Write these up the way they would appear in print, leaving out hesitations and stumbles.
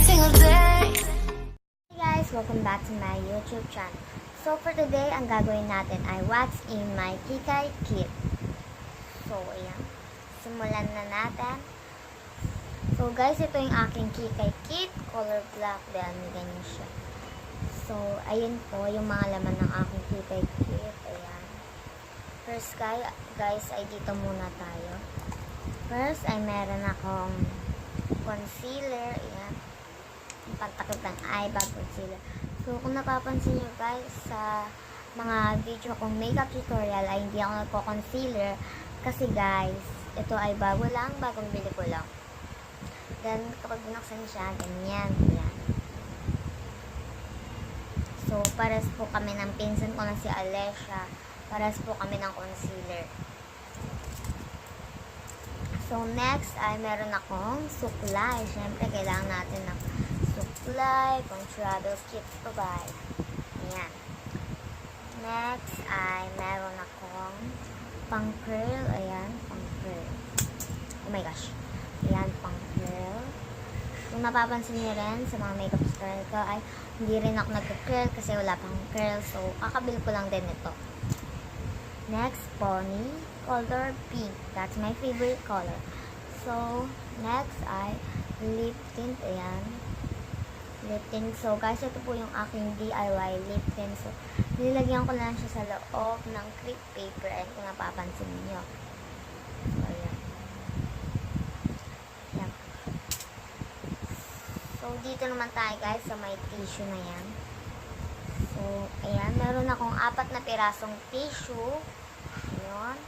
single day. Hey guys, welcome back to my YouTube channel. So for today, ang gagawin natin ay what's in my Kikay kit. So ayan, simulan na natin. So guys, ito yung aking Kikay kit, color black, dahil may ganyan siya. So ayun po yung mga laman ng aking Kikay kit. Ayan. First guys ay dito muna tayo. First ay meron akong concealer. Ayan. Pagtakip ng eye bag concealer. So, kung napapansin nyo guys, sa mga video kong makeup tutorial ay hindi ako nagko-concealer kasi guys, ito ay bago lang, bagong bili ko lang. Then, kapag binuksan siya, ganyan. Yan. So, pares po kami ng pinsan ko na si Alessia. Pares po kami ng concealer. So, next ay meron akong suklay. Siyempre, kailangan natin ng suklay, pang travel kit pa ba? Ayan. Next ay meron akong pang curl. Ayan, pang curl. Oh my gosh. Ayan, pang curl. Kung napapansin niyo rin sa mga makeup tutorial ko ay hindi rin ako nag-curl kasi wala pang curl. So, kakabil ko lang din ito. Next, pony color pink. That's my favorite color. So, next ay lip tint. Ayan. Lip tint. So, guys, ito po yung aking DIY lip tint. So, nilagyan ko lang siya sa loob ng crepe paper. Ayan, kung napapansin niyo. So, ayan. Ayan. So, dito naman tayo, guys, sa may tissue na yan. So, ayan. Meron akong 4 na pirasong tissue. Ayan.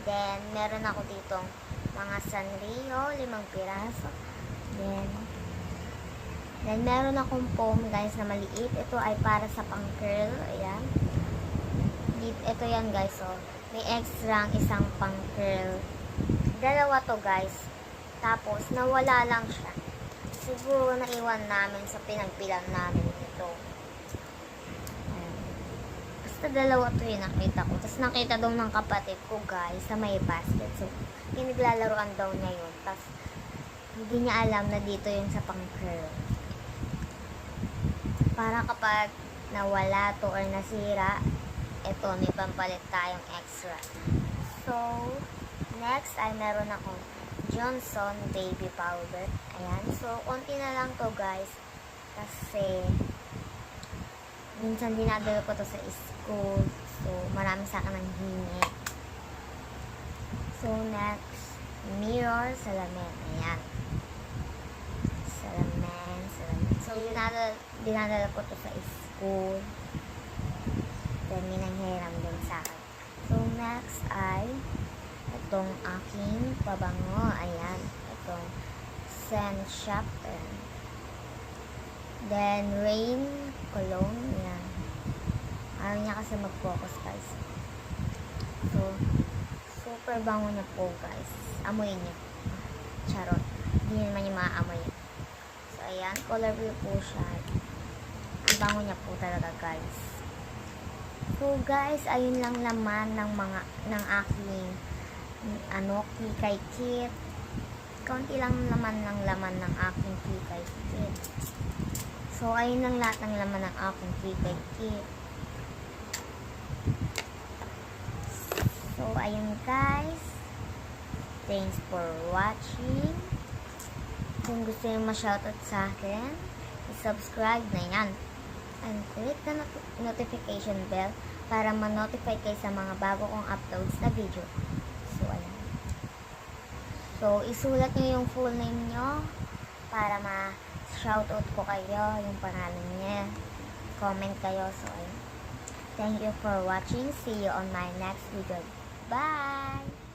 Then, meron ako ditong mga Sanrio, 5 piraso. Then, meron akong foam, guys, na maliit. Ito ay para sa pang-curl. Ayan. Ito yan, guys, oh. May extra ang isang pang-curl. Dalawa to, guys. Tapos, nawala lang siya. Siguro, naiwan namin sa pinagbilang namin ito. Basta dalawa to yung nakita ko. Tapos nakita daw ng kapatid ko guys sa may basket. So, pinaglalaroan daw niya yun. Tapos, hindi niya alam na dito yun sa pang-curl. Para kapag nawala to or nasira, ito, may pampalit tayong extra. So, next ay meron akong Johnson baby powder. Ayan. So, konti na lang to guys. Kasi, minsan dinadala ko to sa school. So, marami sa akin ng hingi. So, next, mirror, salamin. Ayan. Salamin. So, dinadala ko to sa school. Then, minanghiram din sa akin. So, next ay itong aking pabango. Ayan. Itong scent shop. Then, rain cologne. Yan. Ayaw niya kasi mag-focus, guys. So, super bango niya po, guys. Amoy niya. Charot. Hindi naman yung maamoy. So, ayan. Color blue po siya. Ang bango niya po talaga, guys. So, guys, ayun lang laman ng aking Kikay kit. Kaunti lang naman ng laman ng aking Kikay kit. So, ayun lang lahat ng laman ng aking Kikay kit. So, ayun guys. Thanks for watching. Kung gusto nyo ma-shoutout sa akin, subscribe na yan. And click the notification bell para ma-notify kayo sa mga bago kong uploads na video. So, ayun. So, isulat nyo yung full name nyo para ma-shoutout ko kayo, yung pangalan niya. Comment kayo. So, ayun. Thank you for watching. See you on my next video. Bye!